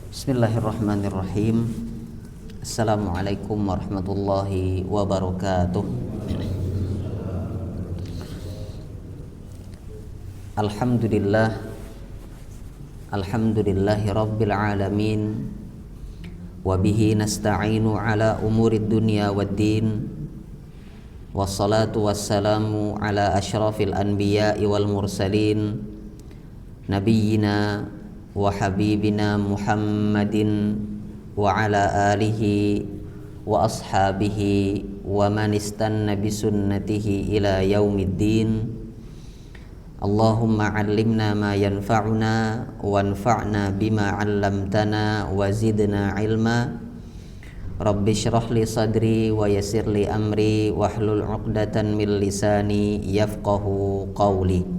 Bismillahirrahmanirrahim. Assalamualaikum warahmatullahi wabarakatuh. Alhamdulillah. Alhamdulillahi rabbil alamin. Wabihi nasta'inu ala umurid dunya waddin. Wassalatu wassalamu ala ashrafil anbiya'i wal mursalin. Nabiyyina wa habibina Muhammadin wa ala alihi wa ashabihi wa man istanna bi sunnatihi ila yaumiddin. Allahumma 'allimna ma yanfa'una wanfa'na bima 'allamtana wa zidna ilma. Rabbi shrah li sadri wa yassir li amri wahlul 'uqdatan min lisani yafqahu qawli.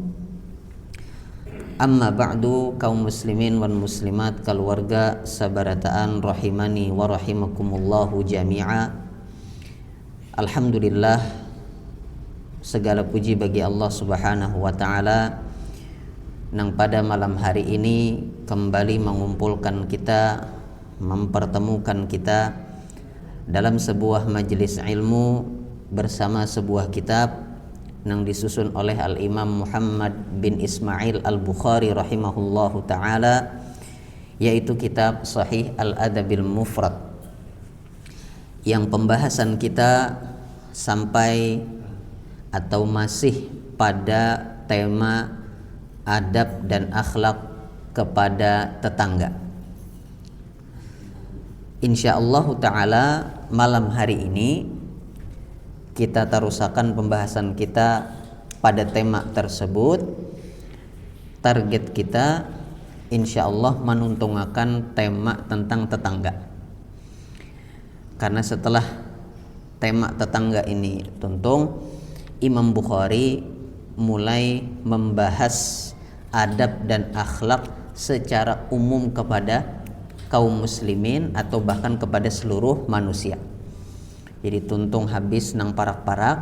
Amma ba'du, kaum muslimin wal muslimat, keluarga sabarataan rahimani wa rahimakumullahu jami'a. Alhamdulillah, segala puji bagi Allah Subhanahu wa taala yang pada malam hari ini kembali mengumpulkan kita, mempertemukan kita dalam sebuah majelis ilmu bersama sebuah kitab yang disusun oleh Al-Imam Muhammad bin Ismail Al-Bukhari rahimahullahu ta'ala, yaitu kitab Sahih Al-Adabil Mufrad, yang pembahasan kita sampai atau masih pada tema adab dan akhlak kepada tetangga. Insyaallah ta'ala malam hari ini kita terusakan pembahasan kita pada tema tersebut. Target kita insyaallah menuntungakan tema tentang tetangga, karena setelah tema tetangga ini tuntung, Imam Bukhari mulai membahas adab dan akhlak secara umum kepada kaum muslimin atau bahkan kepada seluruh manusia. Jadi tuntung habis nang parak-parak,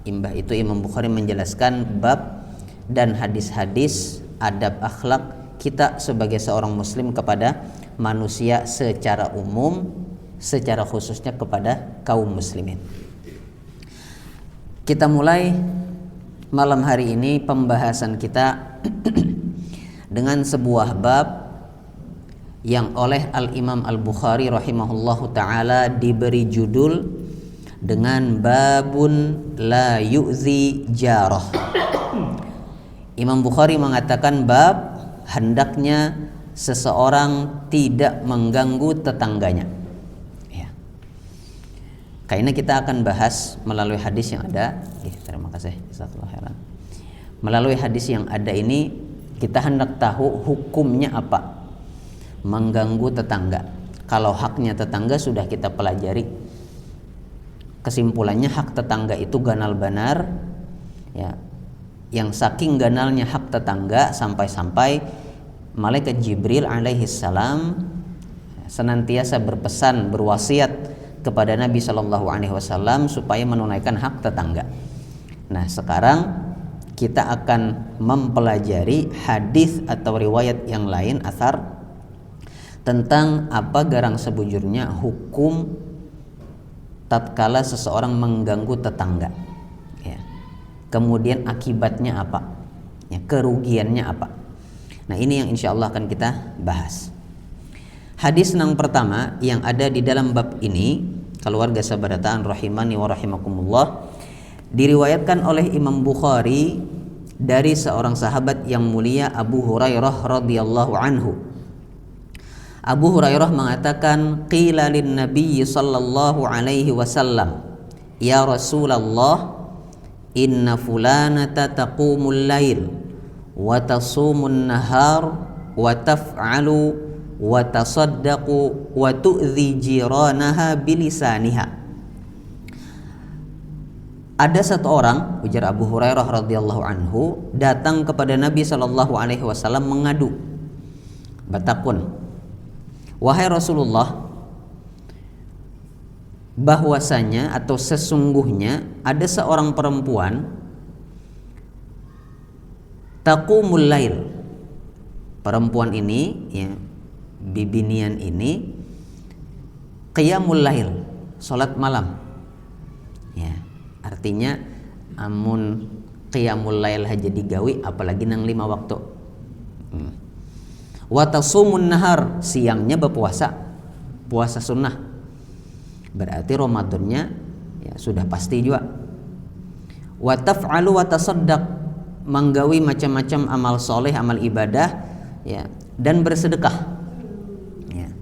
imbah itu Imam Bukhari menjelaskan bab dan hadis-hadis adab akhlak kita sebagai seorang muslim kepada manusia secara umum, secara khususnya kepada kaum muslimin. Kita mulai malam hari ini pembahasan kita dengan sebuah bab yang oleh Al-Imam Al-Bukhari rahimahullahu ta'ala diberi judul dengan babun la yu'zi jarah. Imam Bukhari mengatakan bab hendaknya seseorang tidak mengganggu tetangganya. Ya. Kayaknya kita akan bahas melalui hadis yang ada. Terima kasih. Melalui hadis yang ada ini kita hendak tahu hukumnya apa mengganggu tetangga. Kalau haknya tetangga sudah kita pelajari. Kesimpulannya hak tetangga itu ganal benar, ya. Yang saking ganalnya hak tetangga sampai-sampai malaikat Jibril alaihissalam senantiasa berpesan, berwasiat kepada Nabi Shallallahu Alaihi Wasallam supaya menunaikan hak tetangga. Nah, sekarang kita akan mempelajari hadis atau riwayat yang lain, athar, tentang apa garang sebujurnya hukum tatkala seseorang mengganggu tetangga, ya. Kemudian akibatnya apa, ya, kerugiannya apa. Nah, ini yang insya Allah akan kita bahas. Hadis yang pertama yang ada di dalam bab ini, keluarga sabarataan rahimani wa rahimakumullah, diriwayatkan oleh Imam Bukhari dari seorang sahabat yang mulia, Abu Hurairah radhiyallahu anhu. Abu Hurairah mengatakan, qila lin Nabi sallallahu alaihi wasallam, ya Rasulullah, inna fulanata taqumul lail wa tasumun nahar wa taf'alu wa tasaddaqu wa tu'dhi jiranaha bilisaniha. Ada satu orang, ujar Abu Hurairah radhiyallahu anhu, datang kepada Nabi sallallahu alaihi wasallam mengadu, batakun, wahai Rasulullah, bahwasanya atau sesungguhnya ada seorang perempuan taqumul lail. Perempuan ini ya, bibinian ini qiyamul lail, salat malam. Ya, artinya amun qiyamul lail aja digawi apalagi nang 5 waktu. Wa tasumun nahar, siangnya berpuasa, puasa sunnah. Berarti Ramadannya ya sudah pasti juga. Wa taf'alu wa tasaddaq, menggawi macam-macam amal soleh, amal ibadah ya, dan bersedekah ya.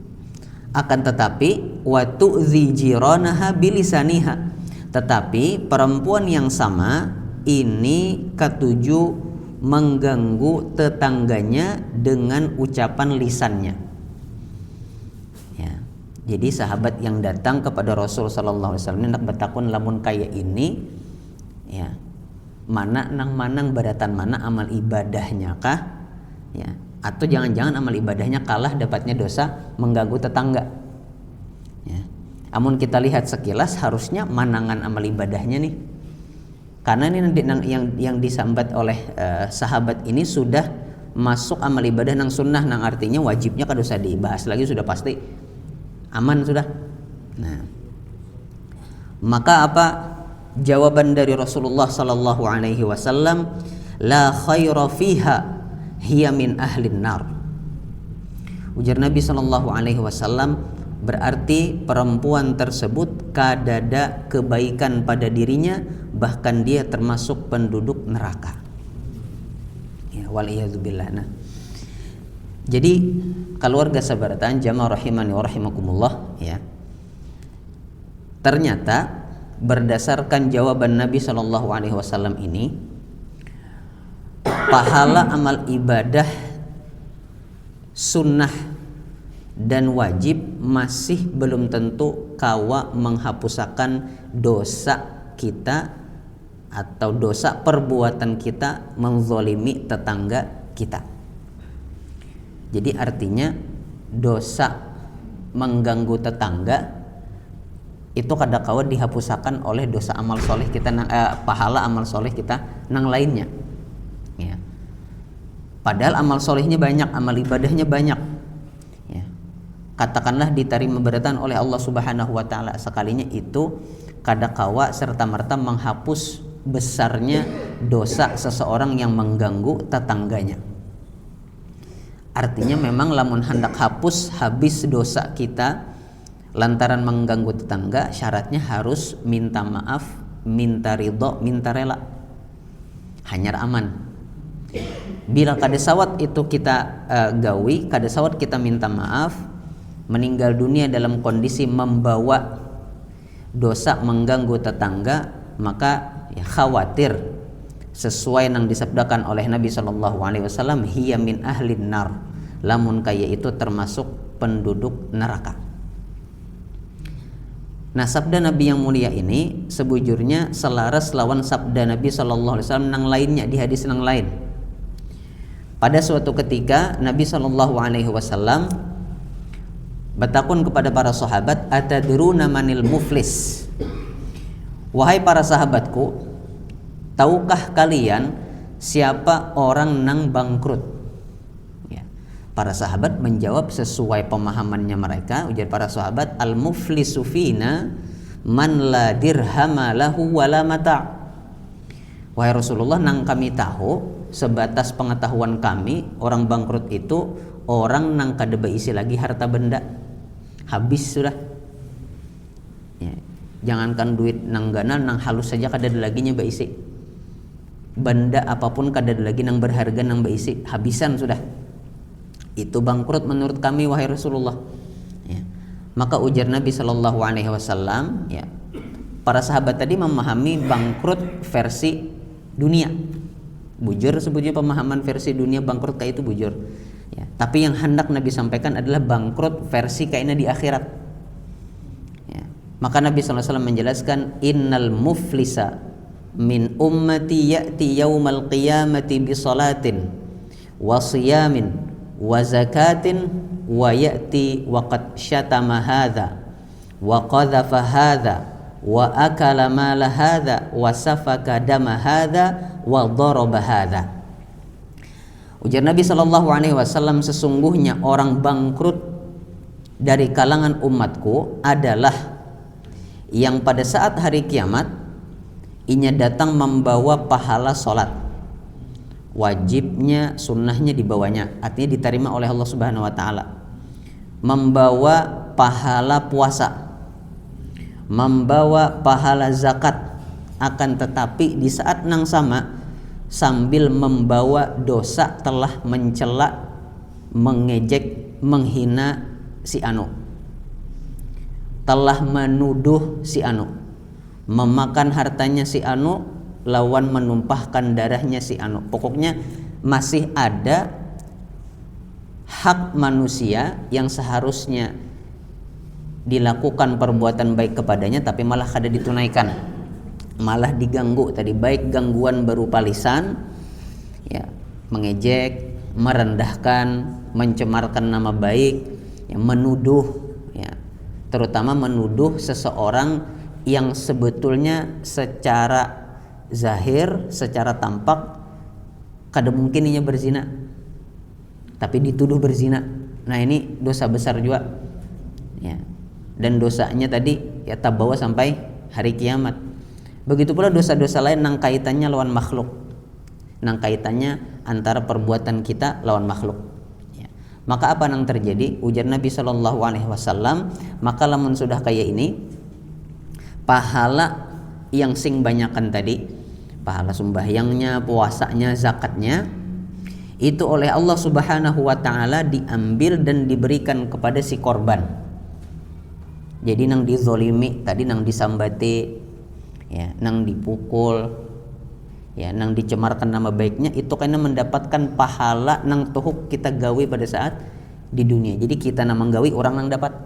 Akan tetapi wa tu'zi jiranaha bilisaniha, tetapi perempuan yang sama ini ketujuh mengganggu tetangganya dengan ucapan lisannya ya. Jadi sahabat yang datang kepada Rasul sallallahu alaihi wasallam hendak bertakun lamun kaya ini ya, mana nang manang badatan mana amal ibadahnya kah ya, atau jangan-jangan amal ibadahnya kalah dapatnya dosa mengganggu tetangga ya. Amun kita lihat sekilas harusnya manangan amal ibadahnya nih, karena ini yang disambat oleh sahabat ini sudah masuk amal ibadah nang sunnah, nang artinya wajibnya kada usah dibahas lagi, sudah pasti aman sudah. Nah, maka apa jawaban dari Rasulullah sallallahu alaihi wasallam? La khaira fiha hiya min ahlin nar. Ujar Nabi sallallahu alaihi wasallam, berarti perempuan tersebut kadada kebaikan pada dirinya, bahkan dia termasuk penduduk neraka ya, waliyadzubillah. Nah, jadi keluarga sabaratan jamaah rahimani wa rahimakumullah ya, ternyata berdasarkan jawaban Nabi sallallahu alaihi wasallam ini, pahala amal ibadah sunnah dan wajib masih belum tentu kawa menghapuskan dosa kita atau dosa perbuatan kita menzalimi tetangga kita. Jadi artinya dosa mengganggu tetangga itu kada kawa dihapuskan oleh dosa amal soleh kita, pahala amal soleh kita nang lainnya ya. Padahal amal solehnya banyak, amal ibadahnya banyak ya. Katakanlah diterima beratan oleh Allah Subhanahu wa taala sekalinya, itu kada kawa serta merta menghapus besarnya dosa seseorang yang mengganggu tetangganya. Artinya memang lamun hendak hapus habis dosa kita lantaran mengganggu tetangga, syaratnya harus minta maaf, minta ridho, minta rela, hanyar aman. Bila kada sawat itu kita gawi, kada sawat kita minta maaf, meninggal dunia dalam kondisi membawa dosa mengganggu tetangga, maka ya khawatir sesuai yang disabdakan oleh Nabi sallallahu alaihi wasallam, hiya min ahlin nar, lamun kaya itu termasuk penduduk neraka. Nah, sabda Nabi yang mulia ini sebujurnya selaras lawan sabda Nabi sallallahu alaihi wasallam nang lainnya di hadis nang lain. Pada suatu ketika Nabi sallallahu alaihi wasallam bertakun kepada para sahabat, atadruna manil muflis? Wahai para sahabatku, tahukah kalian siapa orang nang bangkrut? Ya. Para sahabat menjawab sesuai pemahamannya mereka. Ujar para sahabat, al-muflisu fina man la dirhama lahu wala mata'. Wahai Rasulullah, nang kami tahu, sebatas pengetahuan kami, orang bangkrut itu orang nang kada beisi lagi harta benda, habis sudah ya. Jangankan duit nang ganal, nang halus saja kada ada lagi nya beisi, benda apapun kada ada lagi nang berharga nang beisi, habisan sudah. Itu bangkrut menurut kami wahai Rasulullah ya. Maka ujar Nabi sallallahu alaihi wasallam ya, para sahabat tadi memahami bangkrut versi dunia, bujur sebutnya pemahaman versi dunia bangkrut kayak itu bujur ya. Tapi yang hendak Nabi sampaikan adalah bangkrut versi kayaknya di akhirat ya. Maka Nabi SAW menjelaskan, innal muflisa min ummati ya'ti yaumal qiyamati bi salatin wa siyamin wa zakatin wa ya'ti wa qad syatama hadha wa qadhafa hadha wa akala mala hadha wa safaka dama hadha wa daraba hadha. Ujar Nabi Shallallahu Alaihi Wasallam, sesungguhnya orang bangkrut dari kalangan umatku adalah yang pada saat hari kiamat inya datang membawa pahala sholat, wajibnya, sunnahnya dibawanya, artinya diterima oleh Allah Subhanahu Wa Taala, membawa pahala puasa, membawa pahala zakat, akan tetapi di saat nang sama sambil membawa dosa telah mencela, mengejek, menghina si anu, telah menuduh si anu, memakan hartanya si anu, lawan menumpahkan darahnya si anu. Pokoknya masih ada hak manusia yang seharusnya dilakukan perbuatan baik kepadanya tapi malah kada ditunaikan, malah diganggu tadi, baik gangguan berupa lisan, ya, mengejek, merendahkan, mencemarkan nama baik, ya, menuduh, ya, terutama menuduh seseorang yang sebetulnya secara zahir, secara tampak kada mungkin ia berzina, tapi dituduh berzina. Nah ini dosa besar juga, ya. Dan dosanya tadi ya tabawa sampai hari kiamat. Begitu pula dosa-dosa lain nang kaitannya lawan makhluk, nang kaitannya antara perbuatan kita lawan makhluk. Ya. Maka apa nang terjadi? Ujar Nabi Shallallahu Alaihi Wasallam, maka lamun sudah kayak ini, pahala yang sing banyakan tadi, pahala sembahyangnya, puasanya, zakatnya, itu oleh Allah Subhanahu Wa Taala diambil dan diberikan kepada si korban. Jadi nang dizolimi tadi, nang disambati, ya, nang dipukul, ya, nang dicemarkan nama baiknya, itu karena mendapatkan pahala nang tuhuk kita gawe pada saat di dunia. Jadi kita nang menggawi, orang nang dapat.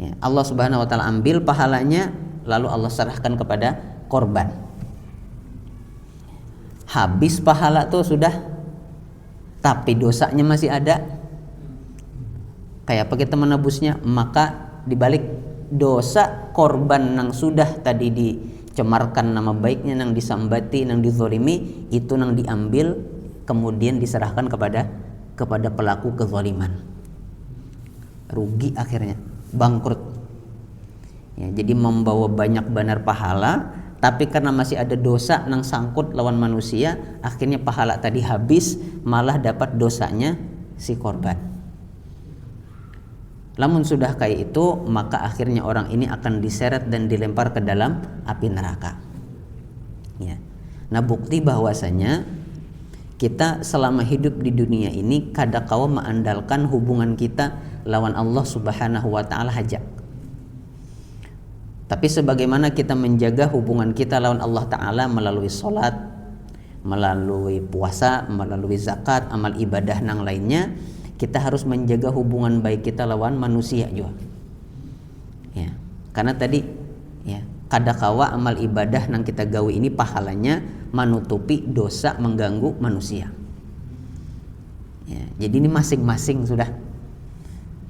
Ya, Allah Subhanahu Wa Taala ambil pahalanya, lalu Allah serahkan kepada korban. Habis pahala tuh sudah, tapi dosanya masih ada. Kayak apa kita menebusnya? Maka dibalik dosa korban nang sudah tadi dicemarkan nama baiknya, nang disambati, nang dizolimi, itu nang diambil kemudian diserahkan kepada pelaku kezaliman. Rugi akhirnya, bangkrut. Ya, jadi membawa banyak benar pahala, tapi karena masih ada dosa nang sangkut lawan manusia, akhirnya pahala tadi habis, malah dapat dosanya si korban. Lamun sudah kayak itu, maka akhirnya orang ini akan diseret dan dilempar ke dalam api neraka. Ya. Nah, bukti bahwasanya kita selama hidup di dunia ini kadakawa mengandalkan hubungan kita lawan Allah Subhanahu Wa Taala haja. Tapi sebagaimana kita menjaga hubungan kita lawan Allah Ta'ala melalui sholat, melalui puasa, melalui zakat, amal ibadah nang lainnya, kita harus menjaga hubungan baik kita lawan manusia juga. Ya, karena tadi ya, kadakawa amal ibadah nang kita gawe ini pahalanya menutupi dosa mengganggu manusia. Ya, jadi ini masing-masing sudah.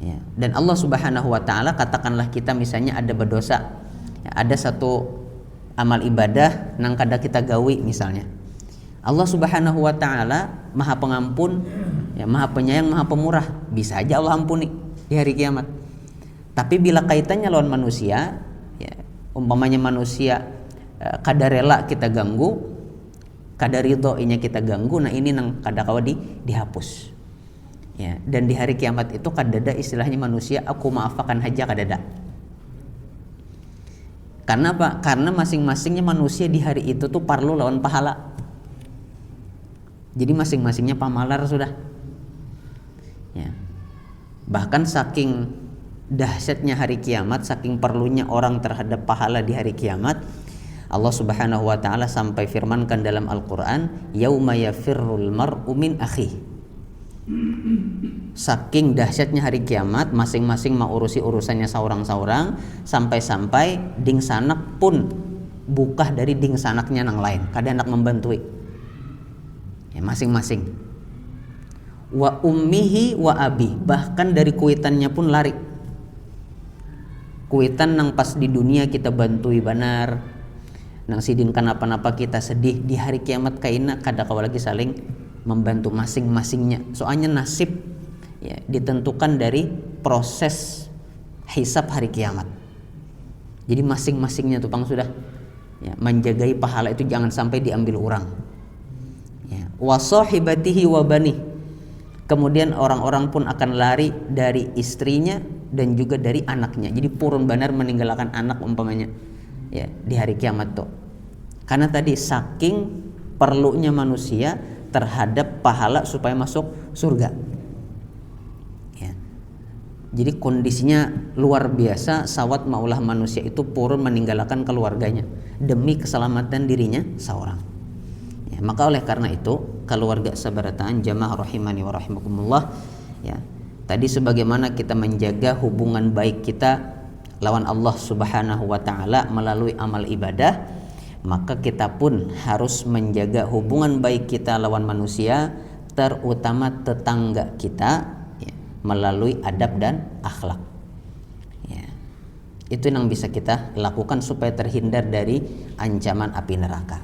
Ya, dan Allah Subhanahu Wa Ta'ala, katakanlah kita misalnya ada berdosa, ya, ada satu amal ibadah nang kada kita gawi misalnya, Allah Subhanahu Wa Ta'ala Maha Pengampun, ya, Maha Penyayang, Maha Pemurah, bisa aja Allah ampuni di hari kiamat. Tapi bila kaitannya lawan manusia, ya, umpamanya manusia kada rela kita ganggu, kada ridho inya kita ganggu, nah ini nang kada kawa dihapus. Ya, dan di hari kiamat itu kadada istilahnya manusia aku maafakan haja, kadada. Karena apa? Karena masing-masingnya manusia di hari itu tuh parlu lawan pahala. Jadi masing-masingnya pamalar sudah. Ya. Bahkan saking dahsyatnya hari kiamat, saking perlunya orang terhadap pahala di hari kiamat, Allah Subhanahu Wa Ta'ala sampai firmankan dalam Al-Quran, yauma yafirrul mar'u min akhihi. Saking dahsyatnya hari kiamat, masing-masing mau urusi urusannya saurang-saurang, sampai-sampai ding sanak pun bukah dari ding sanaknya nang lain, kada hendak membantui. Ya, masing-masing. Wa ummihi wa abi, bahkan dari kuitannya pun lari. Kuitan nang pas di dunia kita bantui benar, nang sidin kenapa-napa kita sedih, di hari kiamat kaina kada kawa lagi saling membantu masing-masingnya. Soalnya nasib ya ditentukan dari proses hisab hari kiamat. Jadi masing-masingnya tuh Pang sudah ya, menjagai pahala itu jangan sampai diambil orang. Ya, wa sahibatihi wa bani. Kemudian orang-orang pun akan lari dari istrinya dan juga dari anaknya. Jadi purun benar meninggalkan anak umpamanya ya di hari kiamat tuh. Karena tadi saking perlunya manusia terhadap pahala supaya masuk surga. Jadi kondisinya luar biasa, sawat maulah manusia itu purun meninggalkan keluarganya demi keselamatan dirinya seorang. Ya, maka oleh karena itu keluarga sabarataan jamaah rahimani wa rahimakumullah ya. Tadi sebagaimana kita menjaga hubungan baik kita lawan Allah Subhanahu wa taala melalui amal ibadah, maka kita pun harus menjaga hubungan baik kita lawan manusia, terutama tetangga kita melalui adab dan akhlak ya. Itu yang bisa kita lakukan supaya terhindar dari ancaman api neraka.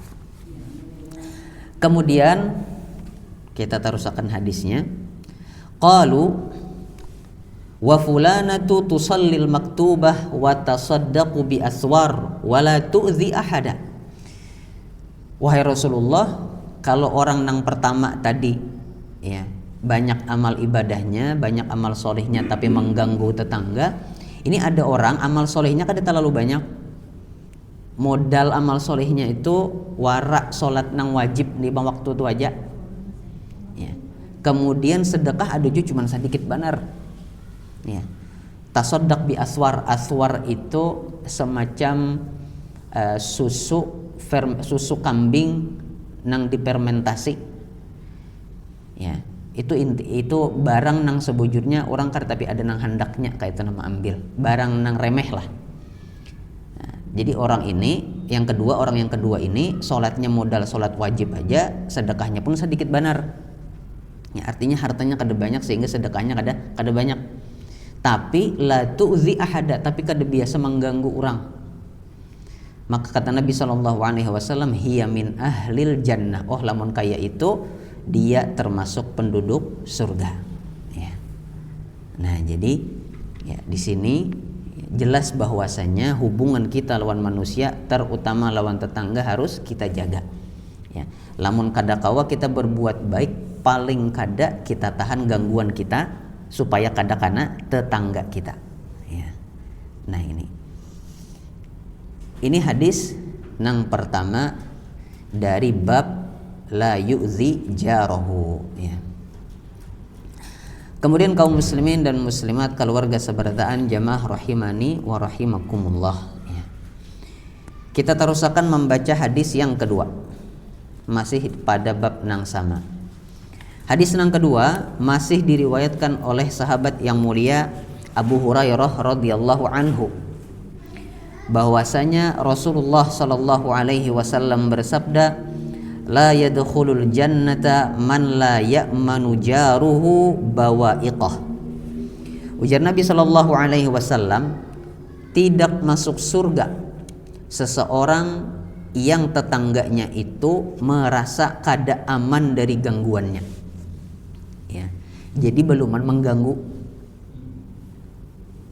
Kemudian kita teruskan hadisnya. Qalu wa fulanatu tusallil maktubah wa tasaddaqu bi aswar wa la tu'zi ahada. Wahai Rasulullah, kalau orang yang pertama tadi ya banyak amal ibadahnya, banyak amal solehnya tapi mengganggu tetangga. Ini ada orang amal solehnya kada terlalu banyak, modal amal solehnya itu warak solat nang wajib di waktu itu aja ya. Kemudian sedekah ada juga cuma sedikit benar ya. Tasoddaq bi aswar. Aswar itu semacam susu kambing nang difermentasi ya. Itu barang nang sebujurnya orang kar tapi ada nang hendaknya kayak itu nama ambil barang nang remeh lah. Nah, jadi orang yang kedua ini sholatnya modal sholat wajib aja, sedekahnya pun sedikit benar ya, artinya hartanya kada banyak sehingga sedekahnya kada banyak, tapi la tu'zi ahada, tapi kada biasa mengganggu orang. Maka kata Nabi SAW, hiya min ahlil jannah. Oh lamun kaya itu dia termasuk penduduk surga ya. Nah jadi ya, di sini jelas bahwasanya hubungan kita lawan manusia terutama lawan tetangga harus kita jaga ya. Lamun kada kawa kita berbuat baik, paling kada kita tahan gangguan kita supaya kada kana tetangga kita ya. Nah ini hadis nang pertama dari bab la yu'zi jarahu ya. Kemudian kaum muslimin dan muslimat keluarga sabarataan jamaah rahimani wa rahimakumullah ya. Kita terus akan membaca hadis yang kedua, masih pada bab nang sama. Hadis nang kedua masih diriwayatkan oleh sahabat yang mulia Abu Hurairah radhiyallahu anhu, bahwasanya Rasulullah sallallahu alaihi wasallam bersabda, la yadkhulul jannata man la ya'manu jaruhu bawa'iqah. Ujar Nabi sallallahu alaihi wasallam, tidak masuk surga seseorang yang tetangganya itu merasa kada aman dari gangguannya ya. Jadi belum mengganggu,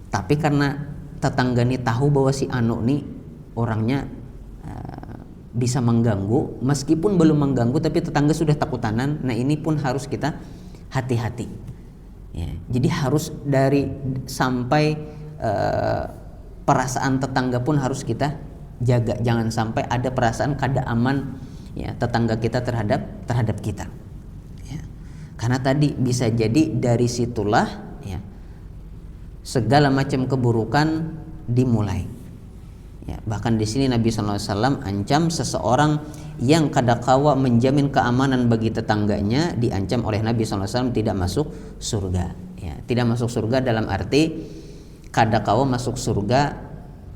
tapi karena tetangga ini tahu bahwa si anu nih orangnya bisa mengganggu, meskipun belum mengganggu tapi tetangga sudah takutanan. Nah ini pun harus kita hati-hati ya. Jadi harus dari sampai perasaan tetangga pun harus kita jaga, jangan sampai ada perasaan kada aman ya tetangga kita terhadap kita ya. Karena tadi bisa jadi dari situlah ya segala macam keburukan dimulai. Ya, bahkan di sini Nabi SAW ancam seseorang yang kadakawa menjamin keamanan bagi tetangganya, diancam oleh Nabi SAW tidak masuk surga. Ya, tidak masuk surga dalam arti kadakawa masuk surga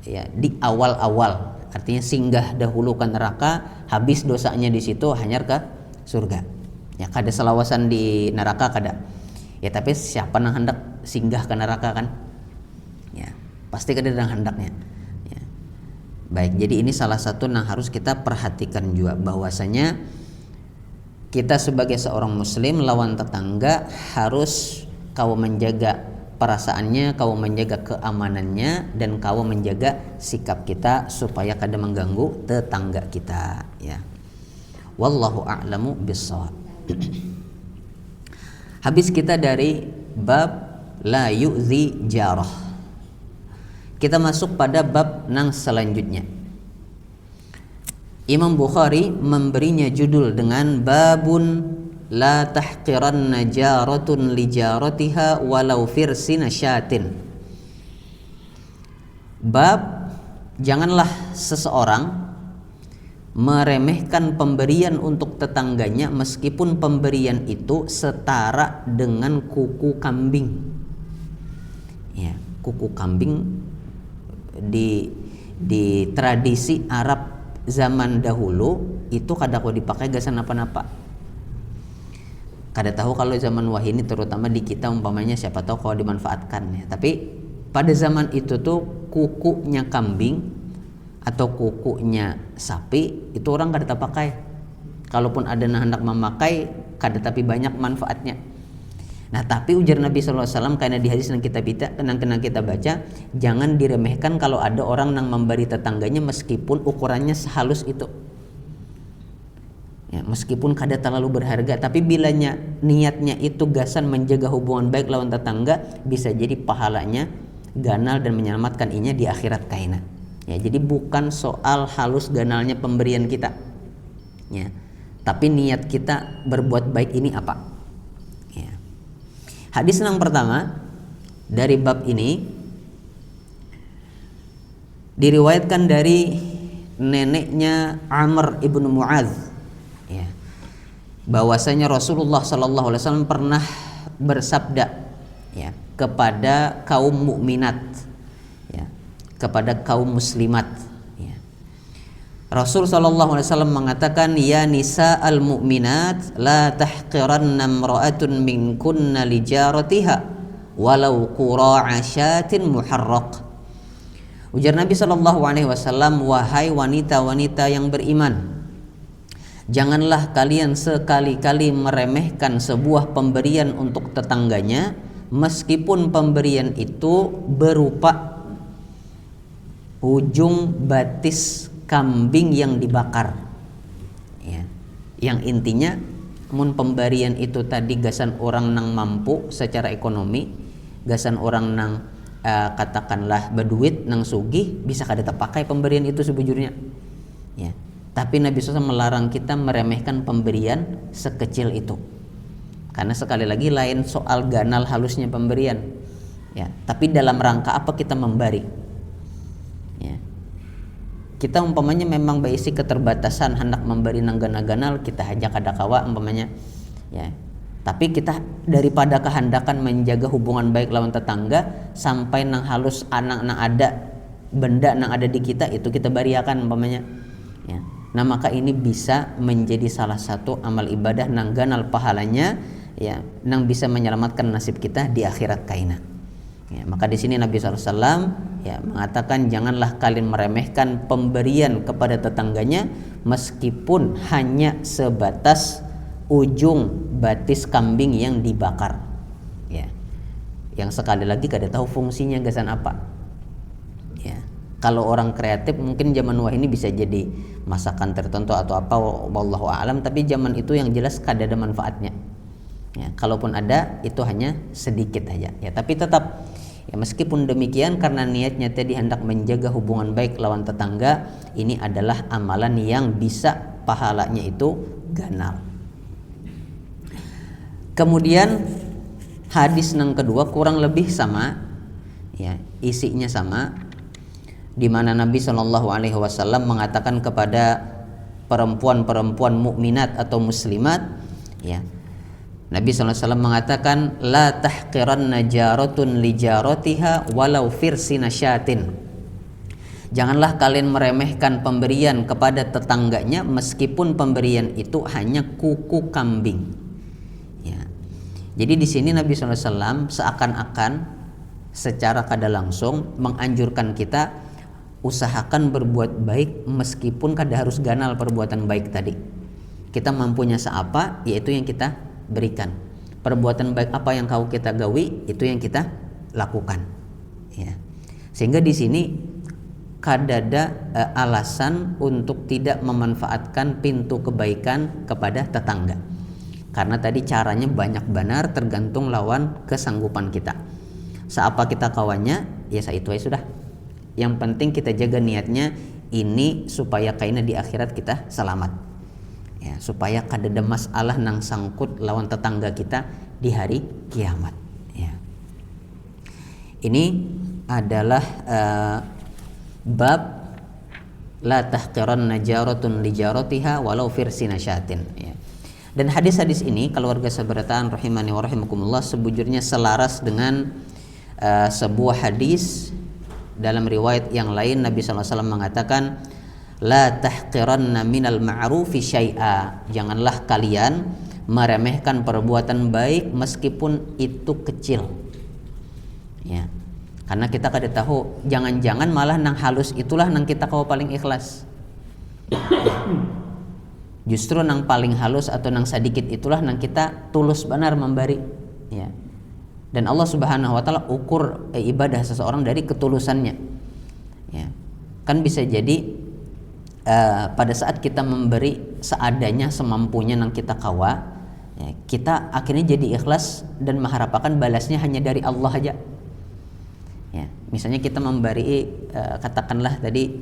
ya di awal-awal, artinya singgah dahulu ke neraka, habis dosanya di situ hanyar ke surga. Ya, kada selawasan di neraka kada. Ya tapi siapa yang hendak singgah ke neraka kan? Ya, pasti kada yang hendaknya. Baik, jadi ini salah satu yang harus kita perhatikan juga, bahwasanya kita sebagai seorang muslim lawan tetangga harus kau menjaga perasaannya, kau menjaga keamanannya, dan kau menjaga sikap kita supaya kada mengganggu tetangga kita, ya. Wallahu a'lamu bissawab. Habis kita dari bab la yu'zi jarah. Kita masuk pada bab nang selanjutnya. Imam Bukhari memberinya judul dengan babun la tahqiranna jaratun li jaratiha walau firsina syatin. Bab janganlah seseorang meremehkan pemberian untuk tetangganya meskipun pemberian itu setara dengan kuku kambing. Ya, kuku kambing di tradisi Arab zaman dahulu itu kada kau dipakai gasan apa-apa. Kada tahu kalau zaman wahini terutama di kita umpamanya siapa tahu kalau dimanfaatkan, ya. Tapi pada zaman itu tuh kukunya kambing atau kukunya sapi itu orang kada pakai. Kalaupun ada hendak memakai kada tapi banyak manfaatnya. Nah, tapi ujar Nabi SAW karena di hadis yang kita baca, jangan diremehkan kalau ada orang yang memberi tetangganya meskipun ukurannya sehalus itu. Ya, meskipun kada terlalu berharga, tapi bilanya niatnya itu gasan menjaga hubungan baik lawan tetangga, bisa jadi pahalanya ganal dan menyelamatkan inya di akhirat kaina. Ya, jadi bukan soal halus ganalnya pemberian kita. Ya, tapi niat kita berbuat baik ini apa? Hadis yang pertama dari bab ini diriwayatkan dari neneknya Amr ibnu Mu'adz, ya, bahwasanya Rasulullah Sallallahu Alaihi Wasallam pernah bersabda, ya, kepada kaum mukminat, ya, kepada kaum muslimat. Rasul sallallahu alaihi wasallam mengatakan, ya nisa al-mu'minat la tahqiranna imra'atun minkunna li jaratiha walau qura'a syatin muharraq. Ujar Nabi sallallahu alaihi wasallam, wahai wanita-wanita yang beriman, janganlah kalian sekali-kali meremehkan sebuah pemberian untuk tetangganya meskipun pemberian itu berupa ujung batis kambing yang dibakar, ya. Yang intinya mun pemberian itu tadi gasan orang nang mampu secara ekonomi, gasan orang nang katakanlah berduit nang sugih, bisa kada terpakai pemberian itu sebujurnya, ya. Tapi Nabi SAW melarang kita meremehkan pemberian sekecil itu, karena sekali lagi lain soal ganal halusnya pemberian, ya, tapi dalam rangka apa kita memberi, ya. Kita umpamanya memang berisi keterbatasan hendak memberi nang ganal kita hajak kada kawa umpamanya, ya. Tapi kita daripada kehendakan menjaga hubungan baik lawan tetangga sampai nang halus anak nang ada benda nang ada di kita itu kita bariakan umpamanya, ya. Nah, maka ini bisa menjadi salah satu amal ibadah nang ganal pahalanya, ya, nang bisa menyelamatkan nasib kita di akhirat kaina. Ya, maka di sini Nabi SAW, ya, mengatakan janganlah kalian meremehkan pemberian kepada tetangganya meskipun hanya sebatas ujung batis kambing yang dibakar, ya. Yang sekali lagi kada tahu fungsinya gasan apa, ya. Kalau orang kreatif mungkin zaman wah ini bisa jadi masakan tertentu atau apa, wallahu a'lam, tapi zaman itu yang jelas kada ada manfaatnya, ya. Kalaupun ada itu hanya sedikit aja, ya. Tapi tetap, ya, meskipun demikian karena niatnya tadi hendak menjaga hubungan baik lawan tetangga, ini adalah amalan yang bisa pahalanya itu ganal. Kemudian hadis yang kedua kurang lebih sama, ya, isinya sama, di mana Nabi Shallallahu Alaihi Wasallam mengatakan kepada perempuan-perempuan mukminat atau muslimat, ya, Nabi SAW mengatakan, la tahqiranna jaratun li jaratiha walau firsina syatin. Janganlah kalian meremehkan pemberian kepada tetangganya meskipun pemberian itu hanya kuku kambing, ya. Jadi di sini Nabi SAW seakan-akan secara kada langsung menganjurkan kita usahakan berbuat baik meskipun kada harus ganal perbuatan baik tadi, Kita mampunya seapa, yaitu yang kita berikan. Perbuatan baik apa yang kau kita gawi, itu yang kita lakukan. Ya. Sehingga di sini kadada alasan untuk tidak memanfaatkan pintu kebaikan kepada tetangga. Karena tadi caranya banyak benar, tergantung lawan kesanggupan kita. Seapa kita kawannya, ya itu aja sudah. Yang penting kita jaga niatnya ini supaya kaina di akhirat kita selamat. Ya, supaya kadada masalah nang sangkut lawan tetangga kita di hari kiamat. Ya. Ini adalah bab la tahqiranna jaratun li jaratiha walau firsina syatin. Ya. Dan hadis-hadis ini keluarga sabarataan rahimani wa rahimakumullah sebujurnya selaras dengan sebuah hadis dalam riwayat yang lain Nabi SAW mengatakan la tahqiranna minal ma'rufi syai'a, janganlah kalian meremehkan perbuatan baik meskipun itu kecil. Ya. Karena kita kada tahu, jangan-jangan malah nang halus itulah nang kita kau paling ikhlas. Justru nang paling halus atau nang sedikit itulah nang kita tulus benar memberi. Ya. Dan Allah Subhanahu wa taala ukur ibadah seseorang dari ketulusannya. Ya. Kan bisa jadi pada saat kita memberi seadanya semampunya nang kita kawa, ya, kita akhirnya jadi ikhlas dan mengharapkan balasnya hanya dari Allah aja. Ya, misalnya kita memberi katakanlah tadi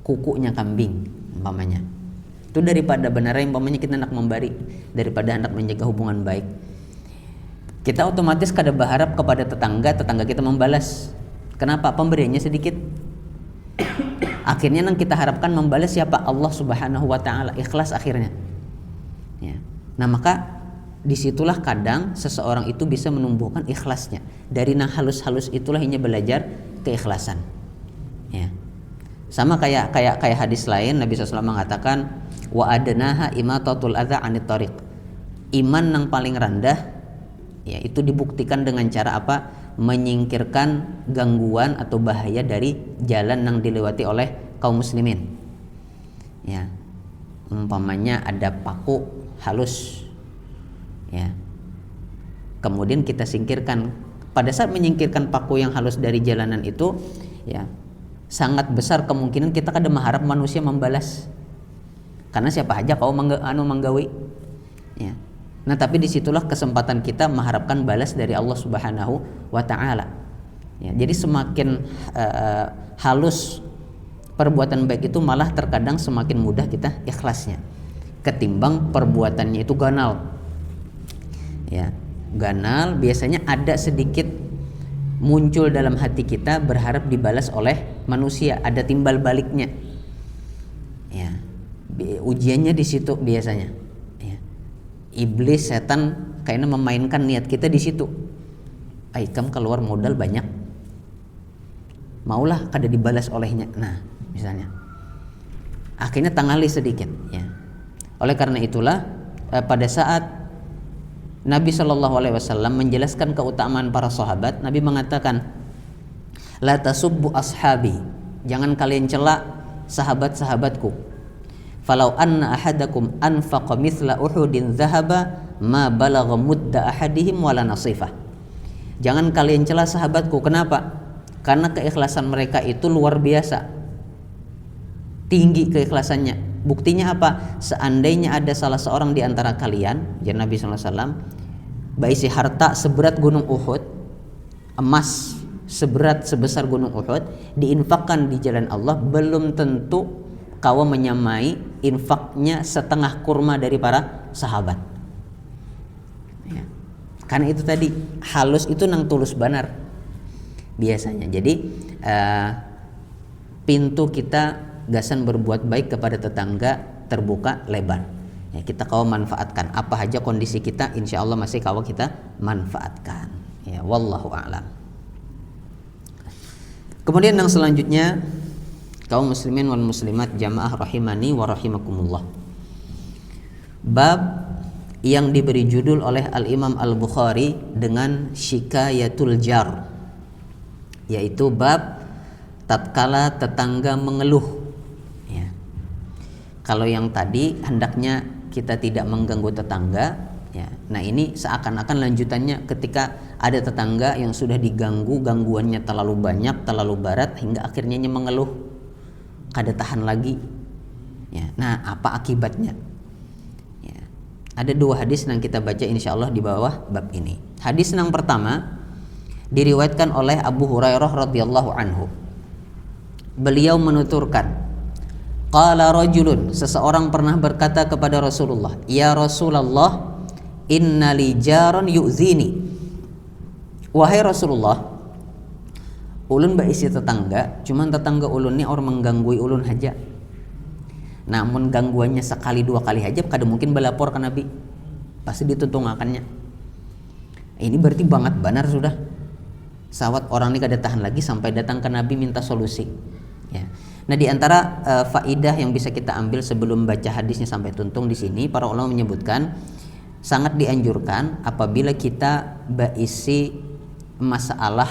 kukunya kambing umpamanya. Itu daripada benar yang umpamanya kita hendak memberi daripada hendak menjaga hubungan baik. Kita otomatis kada berharap kepada tetangga kita membalas. Kenapa? Pemberiannya sedikit. Akhirnya yang kita harapkan membalas siapa? Allah Subhanahu wa taala, ikhlas akhirnya. Ya. Nah, maka disitulah kadang seseorang itu bisa menumbuhkan ikhlasnya. Dari nang halus-halus itulah hanya belajar keikhlasan. Ya. Sama kayak hadis lain Nabi SAW mengatakan wa adnaha imatatul adza 'anit thariq. Iman yang paling rendah, ya, itu dibuktikan dengan cara apa? Menyingkirkan gangguan atau bahaya dari jalan yang dilewati oleh kaum muslimin. Ya. Umpamanya ada paku halus. Ya. Kemudian kita singkirkan. Pada saat menyingkirkan paku yang halus dari jalanan itu, ya, sangat besar kemungkinan kita kada mengharap manusia membalas. Karena siapa aja kau menggawi. Ya. Nah, tapi disitulah kesempatan kita mengharapkan balas dari Allah Subhanahu wa taala. Ya, jadi semakin halus perbuatan baik itu malah terkadang semakin mudah kita ikhlasnya ketimbang perbuatannya itu ganal. Ya, ganal biasanya ada sedikit muncul dalam hati kita berharap dibalas oleh manusia, ada timbal baliknya. Ya, ujiannya di situ biasanya. Iblis, setan kayaknya memainkan niat kita di situ. Aikam keluar modal banyak, maulah kada dibalas olehnya. Nah, misalnya, akhirnya tangali sedikit. Ya. Oleh karena itulah pada saat Nabi SAW menjelaskan keutamaan para sahabat, Nabi mengatakan, la tasubbu ashabi, jangan kalian cela sahabat-sahabatku. Falau anna ahadakum anfaqa mithla uhudin dhahaba ma balagha mudda ahadihim wala nasifah. Jangan kalian cela sahabatku. Kenapa? Karena keikhlasan mereka itu luar biasa. Tinggi keikhlasannya. Buktinya apa? Seandainya ada salah seorang di antara kalian, ya Nabi SAW, berisi harta seberat gunung Uhud, emas sebesar gunung Uhud, diinfakkan di jalan Allah, belum tentu kau menyamai infaknya setengah kurma dari para sahabat. Ya. Karena itu tadi halus itu nang tulus benar biasanya. Jadi pintu kita gasan berbuat baik kepada tetangga terbuka lebar. Ya, kita kau manfaatkan apa aja kondisi kita, insya Allah masih kau kita manfaatkan. Ya, wallahu a'lam. Kemudian yang selanjutnya, kaum muslimin wal muslimat jamaah rahimani wa rahimakumullah. Bab yang diberi judul oleh Al-Imam Al-Bukhari dengan Syikayatul Jar, yaitu bab tatkala tetangga mengeluh. Ya. Kalau yang tadi hendaknya kita tidak mengganggu tetangga, ya. Nah ini seakan-akan lanjutannya ketika ada tetangga yang sudah diganggu, gangguannya terlalu banyak, terlalu berat hingga akhirnya mengeluh, kada tahan lagi. Ya. Nah apa akibatnya? Ya. Ada 2 hadis yang kita baca insya Allah di bawah bab ini. Hadis yang pertama diriwayatkan oleh Abu Hurairah radhiyallahu anhu. Beliau menuturkan, qala rajulun, seseorang pernah berkata kepada Rasulullah, ya Rasulullah, inna li jaran yu'zini. Wahai Rasulullah, ulun baisi tetangga, cuman tetangga ulun ni orang mengganggu ulun aja. Namun gangguannya sekali 2 kali aja kada mungkin belapor ke Nabi, pasti dituntungakannya. Ini berarti banget benar sudah. Sawat orang ini kada tahan lagi sampai datang ke Nabi minta solusi. Ya. Nah di antara faidah yang bisa kita ambil sebelum baca hadisnya sampai tuntung di sini, para ulama menyebutkan sangat dianjurkan apabila kita berisi masalah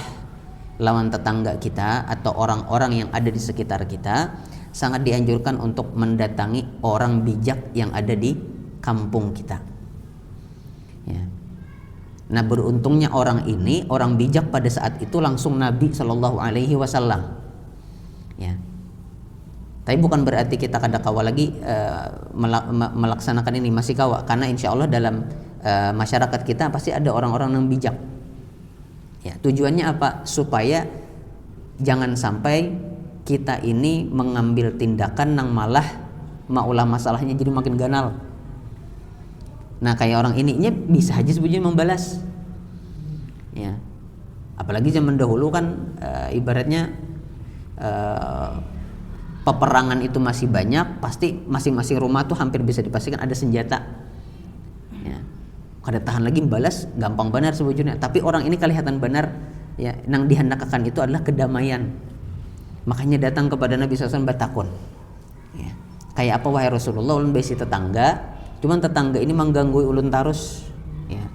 lawan tetangga kita atau orang-orang yang ada di sekitar kita, sangat dianjurkan untuk mendatangi orang bijak yang ada di kampung kita. Ya. Nah beruntungnya orang ini, orang bijak pada saat itu langsung Nabi Shallallahu Alaihi Wasallam. Ya. Tapi bukan berarti kita kada kawa lagi melaksanakan ini, masih kawa, karena insya Allah dalam masyarakat kita pasti ada orang-orang yang bijak. Ya, tujuannya apa? Supaya jangan sampai kita ini mengambil tindakan yang malah maulah masalahnya jadi makin ganal. Nah kayak orang ininya bisa aja sebetulnya membalas. Ya, apalagi zaman dahulu kan ibaratnya peperangan itu masih banyak, pasti masing-masing rumah tuh hampir bisa dipastikan ada senjata. Ya. Kada tahan lagi membalas, gampang benar sebetulnya. Tapi orang ini kelihatan benar, ya, yang dihendakkan itu adalah kedamaian. Makanya datang kepada Nabi SAW bertakun. Ya. Kayak apa wahai Rasulullah, ulun besi tetangga, cuman tetangga ini mengganggu ulun tarus. Ya.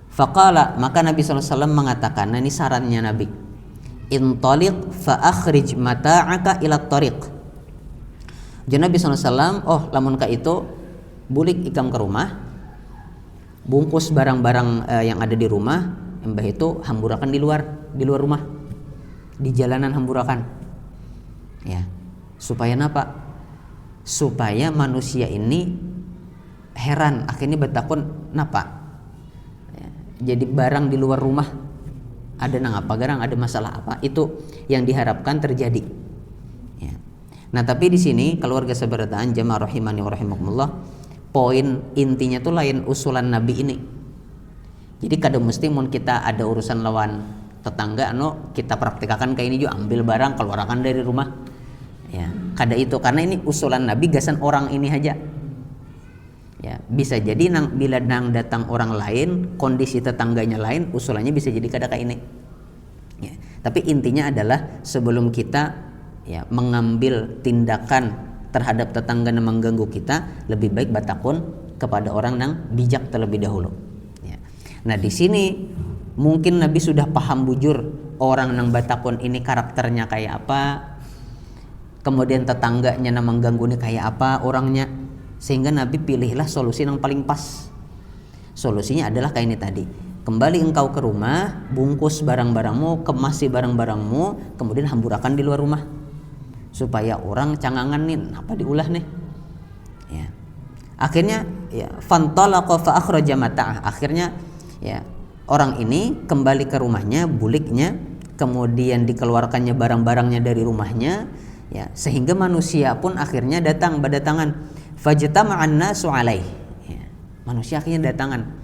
Faqala, maka Nabi SAW mengatakan, nah ini sarannya Nabi, intaliq fa akhrij mata'aka ila tariq. Jadi Nabi SAW, oh lamun ka itu bulik ikam ke rumah, bungkus barang-barang yang ada di rumah, mbah itu hamburakan di luar rumah, di jalanan hamburakan. Ya, supaya napa? Supaya manusia ini heran, akhirnya bertakun napa? Ya, jadi barang di luar rumah ada nang apa garang, ada masalah apa, itu yang diharapkan terjadi. Ya. Nah tapi di sini keluarga seberataan jamaah rahimani wa rahimakumullah, poin intinya tuh lain usulan Nabi ini. Jadi kada mesti mun kita ada urusan lawan tetangga kita praktikakan kayak ini juga, ambil barang keluarkan dari rumah. Ya, kada itu, karena ini usulan Nabi, gasan orang ini aja. Ya, bisa jadi bila datang orang lain, kondisi tetangganya lain, usulannya bisa jadi kada kayak ini. Ya, tapi intinya adalah sebelum kita ya mengambil tindakan terhadap tetangga yang mengganggu kita, lebih baik bertakun kepada orang yang bijak terlebih dahulu. Ya. Nah di sini mungkin Nabi sudah paham bujur orang yang bertakun ini karakternya kayak apa, kemudian tetangganya yang mengganggu ini kayak apa orangnya. Sehingga Nabi pilihlah solusi yang paling pas. Solusinya adalah kayak ini tadi. Kembali engkau ke rumah, bungkus barang-barangmu, kemasi barang-barangmu, kemudian hamburakan di luar rumah. Supaya orang cangangan nih, apa diulah nih. Ya. Akhirnya ya fantalaqa fa akhraja mata'ah. Akhirnya ya orang ini kembali ke rumahnya, buliknya, kemudian dikeluarkannya barang-barangnya dari rumahnya, ya, sehingga manusia pun akhirnya datang berdatangan. Fajtama'an nasu alaih. Ya, manusia akhirnya datangan.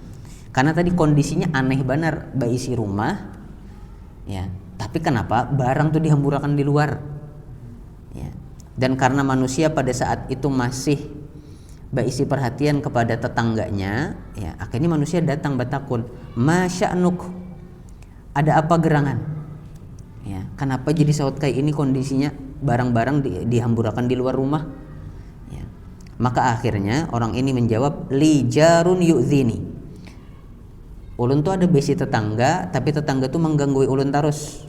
Karena tadi kondisinya aneh benar, baisi rumah. Ya, tapi kenapa barang tuh dihamburakan di luar? Ya. Dan karena manusia pada saat itu masih baisi perhatian kepada tetangganya, ya, akhirnya manusia datang bertakun, "Masya'nuk?" Ada apa gerangan? Ya, kenapa jadi saut kayak ini kondisinya, barang-barang dihamburakan di luar rumah? Maka akhirnya orang ini menjawab, li jarun yu'zini. Ulun tuh ada besi tetangga, tapi tetangga tuh mengganggu ulun terus.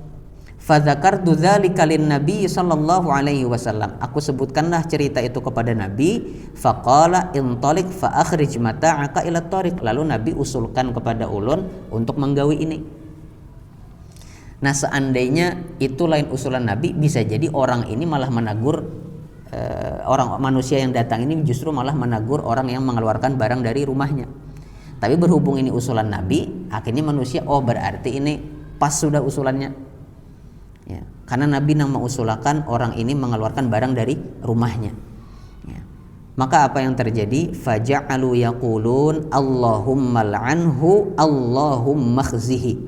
Fadzakartu dzalika lin-nabi sallallahu alaihi wasallam. Aku sebutkanlah cerita itu kepada Nabi. Faqala intaliq fa akhrij mata'aka ila tariq. Lalu Nabi usulkan kepada ulun untuk menggawi ini. Nah, seandainya itu lain usulan Nabi, bisa jadi orang ini malah menegur orang manusia yang datang ini justru malah menegur orang yang mengeluarkan barang dari rumahnya. Tapi berhubung ini usulan Nabi, akhirnya manusia berarti ini pas sudah usulannya. Ya, karena Nabi yang mengusulkan orang ini mengeluarkan barang dari rumahnya. Ya. Maka apa yang terjadi? Faja'alu yaqulun Allahumma al'anhu Allahumma khzihi.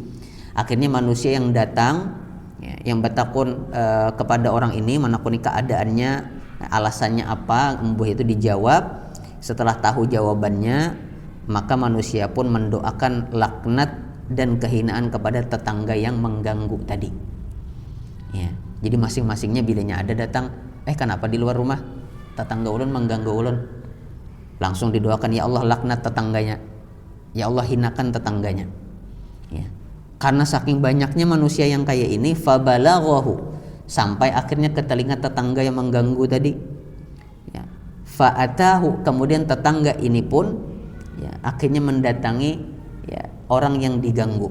Akhirnya manusia yang datang, ya, yang bertakun kepada orang ini, menakuni keadaannya, alasannya apa, embuh itu dijawab. Setelah tahu jawabannya, maka manusia pun mendoakan laknat dan kehinaan kepada tetangga yang mengganggu tadi. Ya, jadi masing-masingnya bilanya ada datang, kenapa di luar rumah tetangga ulun mengganggu ulun, langsung didoakan, ya Allah laknat tetangganya, ya Allah hinakan tetangganya. Ya. Karena saking banyaknya manusia yang kayak ini, fabalaghahu, sampai akhirnya ke telinga tetangga yang mengganggu tadi. Ya. Fa'atahu, kemudian tetangga ini pun ya akhirnya mendatangi ya orang yang diganggu.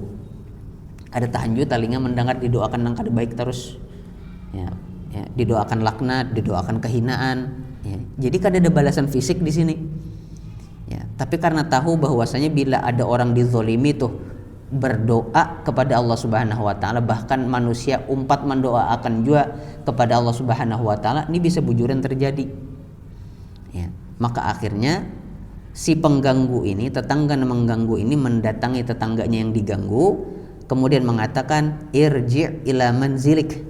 Ada tahajud, telinga mendengar didoakan nang kada baik terus, ya, didoakan laknat, didoakan kehinaan, ya. Jadi kada ada balasan fisik di sini, ya. Tapi karena tahu bahwasanya bila ada orang dizolimi tuh berdoa kepada Allah Subhanahu Wa Taala, bahkan manusia umpat mendoakan juga kepada Allah Subhanahu Wa Taala, ini bisa bujuran terjadi, ya. Maka akhirnya si pengganggu ini, tetangga yang mengganggu ini mendatangi tetangganya yang diganggu. Kemudian mengatakan irji' ila manzilik,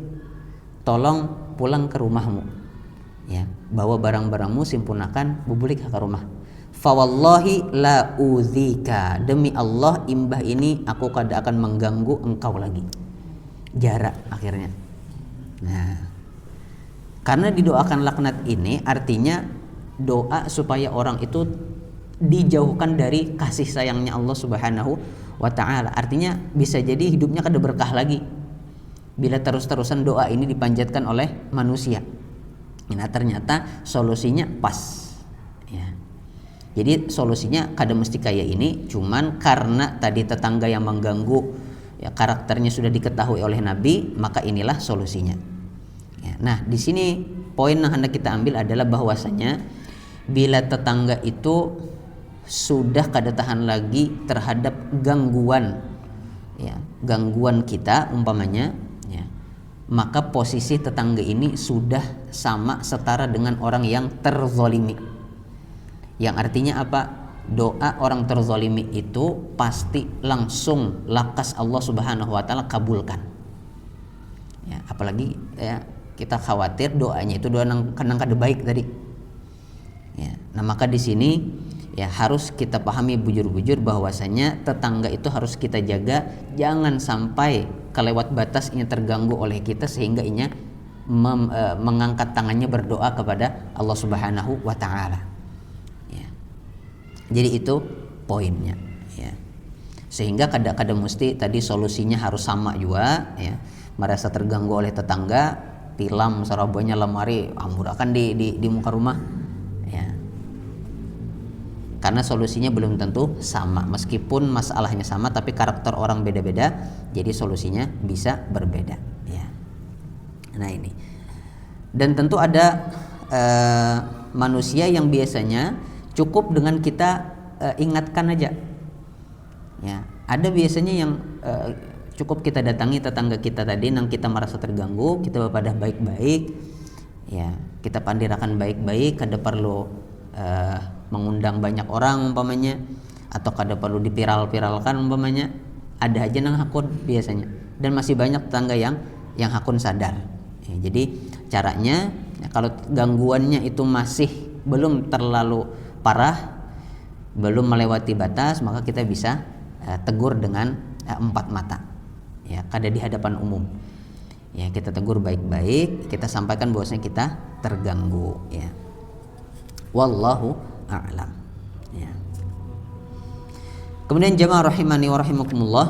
tolong pulang ke rumahmu, ya, bawa barang-barangmu, simpunakan bubulik ke rumah. Fawallahi la udzika, demi Allah imbah ini aku kada akan mengganggu engkau lagi. Jarak akhirnya. Nah, karena didoakan laknat ini artinya doa supaya orang itu dijauhkan dari kasih sayangnya Allah Subhanahu wa Ta'ala. Artinya bisa jadi hidupnya kada berkah lagi bila terus-terusan doa ini dipanjatkan oleh manusia. Nah, ternyata solusinya pas, ya. Jadi solusinya kada mesti kayak ini, cuman karena tadi tetangga yang mengganggu ya karakternya sudah diketahui oleh Nabi, maka inilah solusinya, ya. Nah, di sini poin yang hendak kita ambil adalah bahwasanya bila tetangga itu sudah kada tahan lagi terhadap gangguan, ya, gangguan kita umpamanya, ya, maka posisi tetangga ini sudah sama setara dengan orang yang terzolimi. Yang artinya apa? Doa orang terzolimi itu pasti langsung lakas Allah Subhanahu Wa Taala kabulkan. Ya, apalagi ya kita khawatir doanya itu doa nang kada baik tadi. Ya, nah maka di sini ya harus kita pahami bujur-bujur bahwasanya tetangga itu harus kita jaga, jangan sampai kelewat batas ini terganggu oleh kita sehingga inya mengangkat tangannya berdoa kepada Allah Subhanahu wa Ta'ala, ya. Jadi itu poinnya, ya. Sehingga kadang-kadang mesti tadi solusinya harus sama juga, ya. Merasa terganggu oleh tetangga, tilam sarabanya lemari amburakan di muka rumah, ya. Karena solusinya belum tentu sama, meskipun masalahnya sama tapi karakter orang beda-beda, jadi solusinya bisa berbeda, ya. Nah ini, dan tentu ada manusia yang biasanya cukup dengan kita ingatkan aja, ya. Ada biasanya yang cukup kita datangi tetangga kita tadi nang kita merasa terganggu, kita pada baik-baik, ya, kita pandirakan baik-baik, kada perlu mengundang banyak orang umpamanya, atau kada perlu diviral-viralkan umpamanya, ada aja nang hakun biasanya, dan masih banyak tetangga yang hakun sadar, ya. Jadi caranya ya, kalau gangguannya itu masih belum terlalu parah, belum melewati batas, maka kita bisa tegur dengan empat mata, ya, kada di hadapan umum, ya, kita tegur baik-baik, kita sampaikan bahwasanya kita terganggu, ya. Wallahu a'lam, ya. Kemudian jamaah rahimani wa rahimakumullah,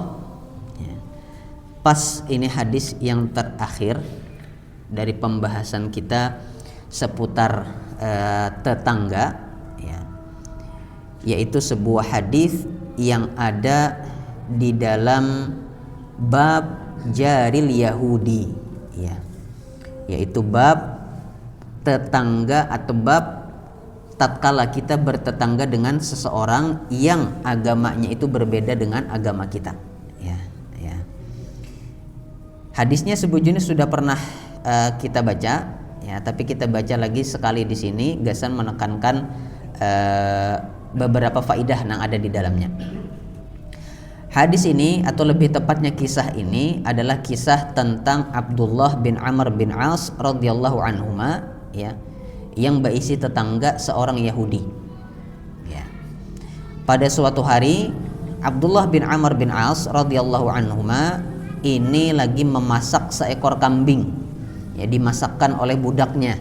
ya. pas ini hadis yang terakhir dari pembahasan kita seputar tetangga, ya, yaitu sebuah hadis yang ada di dalam bab jaril Yahudi, ya, yaitu bab tetangga atau bab tatkala kita bertetangga dengan seseorang yang agamanya itu berbeda dengan agama kita, ya, ya. Hadisnya sebujurnya sudah pernah kita baca, ya, tapi kita baca lagi sekali di sini, Gasan menekankan beberapa faidah yang ada di dalamnya. Hadis ini atau lebih tepatnya kisah ini adalah kisah tentang Abdullah bin Amr bin As radhiyallahu anhuma, ya, yang berisi tetangga seorang Yahudi, ya. Pada suatu hari Abdullah bin Amr bin As radhiyallahu anhuma ini lagi memasak seekor kambing, ya, dimasakkan oleh budaknya.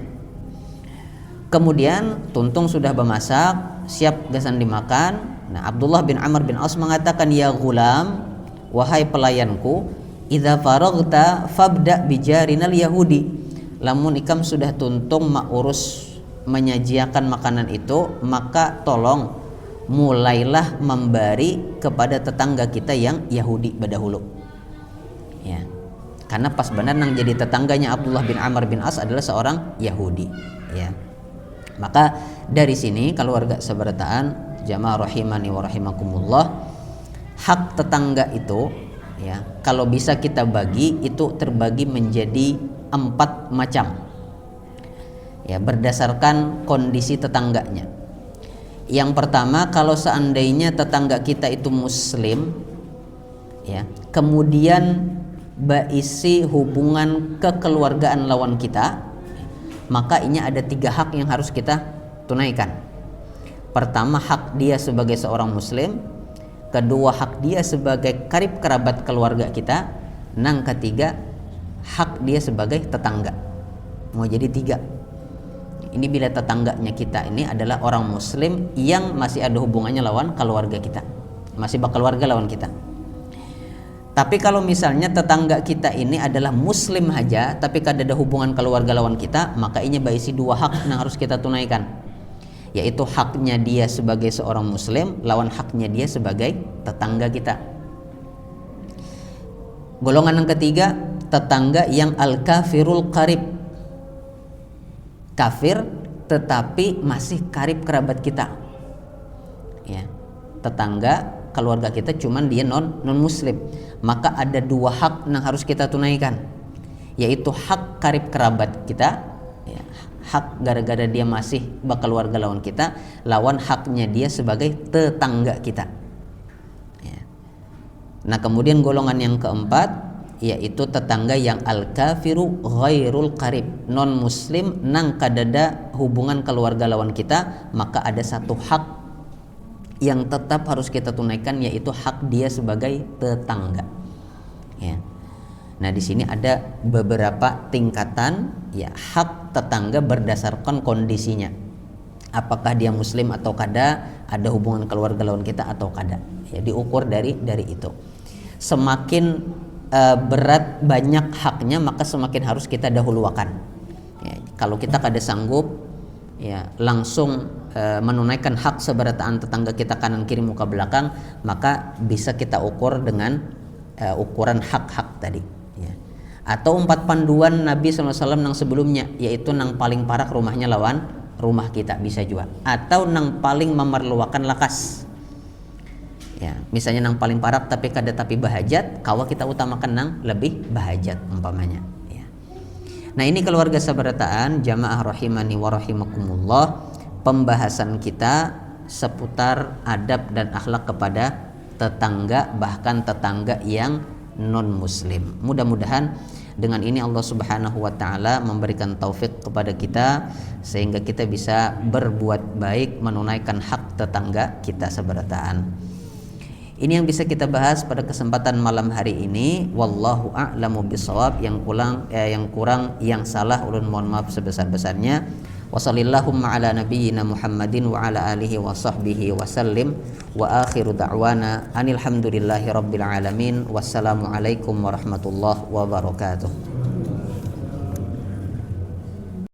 Kemudian tuntung sudah bermasak, siap Gasan dimakan. Nah, Abdullah bin Amr bin As mengatakan, ya gulam, wahai pelayanku, idza faraghta fabda bijarinal Yahudi. Lamun ikam sudah tuntung urus menyajiakan makanan itu, maka tolong mulailah memberi kepada tetangga kita yang Yahudi berdahulu, ya. Karena pas benar nang jadi tetangganya Abdullah bin Amr bin As adalah seorang Yahudi, ya. Maka dari sini keluarga seberataan jamaah rahimani wa rahimakumullah, hak tetangga itu, ya, kalau bisa kita bagi itu terbagi menjadi 4 macam, ya, berdasarkan kondisi tetangganya. Yang pertama, kalau seandainya tetangga kita itu muslim, ya, kemudian berisi hubungan kekeluargaan lawan kita, maka ini ada 3 hak yang harus kita tunaikan. Pertama, hak dia sebagai seorang muslim. Kedua, hak dia sebagai karib kerabat keluarga kita. Nang ketiga, hak dia sebagai tetangga. Mau jadi 3. Ini bila tetangganya kita ini adalah orang muslim yang masih ada hubungannya lawan keluarga kita, masih berkeluarga lawan kita. Tapi kalau misalnya tetangga kita ini adalah muslim aja tapi kada ada hubungan keluarga lawan kita, maka ini berisi 2 hak yang harus kita tunaikan, yaitu haknya dia sebagai seorang muslim lawan haknya dia sebagai tetangga kita. Golongan yang ketiga, tetangga yang al-kafirul qarib, kafir tetapi masih karib kerabat kita, ya, tetangga keluarga kita cuman dia non muslim, maka ada 2 hak yang harus kita tunaikan, yaitu hak karib kerabat kita, ya, hak gara-gara dia masih berkeluarga lawan kita, lawan haknya dia sebagai tetangga kita, ya. Nah, kemudian golongan yang keempat yaitu tetangga yang al-kafiru ghairul qarib, non muslim nang kadada hubungan keluarga lawan kita, maka ada 1 hak yang tetap harus kita tunaikan, yaitu hak dia sebagai tetangga, ya. Nah, di sini ada beberapa tingkatan, ya, hak tetangga berdasarkan kondisinya. Apakah dia muslim atau kada, ada hubungan keluarga lawan kita atau kada, ya, diukur dari itu. Semakin berat banyak haknya, maka semakin harus kita dahulukan, ya. Kalau kita kada sanggup, ya, langsung menunaikan hak seberataan tetangga kita kanan kiri muka belakang, maka bisa kita ukur dengan ukuran hak-hak tadi, ya. Atau 4 panduan Nabi SAW nang sebelumnya, yaitu nang paling parah rumahnya lawan rumah kita, bisa juga. Atau nang paling memerlukan lakas, ya, misalnya nang paling parah tapi kada tapi bahajat, kawa kita utamakan nang lebih bahajat umpamanya, ya. Nah, ini keluarga sabarataan jamaah rahimani wa rahimakumullah, pembahasan kita seputar adab dan akhlak kepada tetangga, bahkan tetangga yang non muslim. Mudah-mudahan dengan ini Allah Subhanahu wa taala memberikan taufik kepada kita sehingga kita bisa berbuat baik, menunaikan hak tetangga kita sabarataan. Ini yang bisa kita bahas pada kesempatan malam hari ini. Wallahu a'lamu bishawab. Yang kurang yang salah ulun mohon maaf sebesar-besarnya. Wa sallallahumma ala nabiyyina Muhammadin wa ala alihi wa sahbihi wa sallim. Wa akhiru da'wana anil hamdulillahi rabbil alamin. Wassalamu alaikum warahmatullahi wabarakatuh.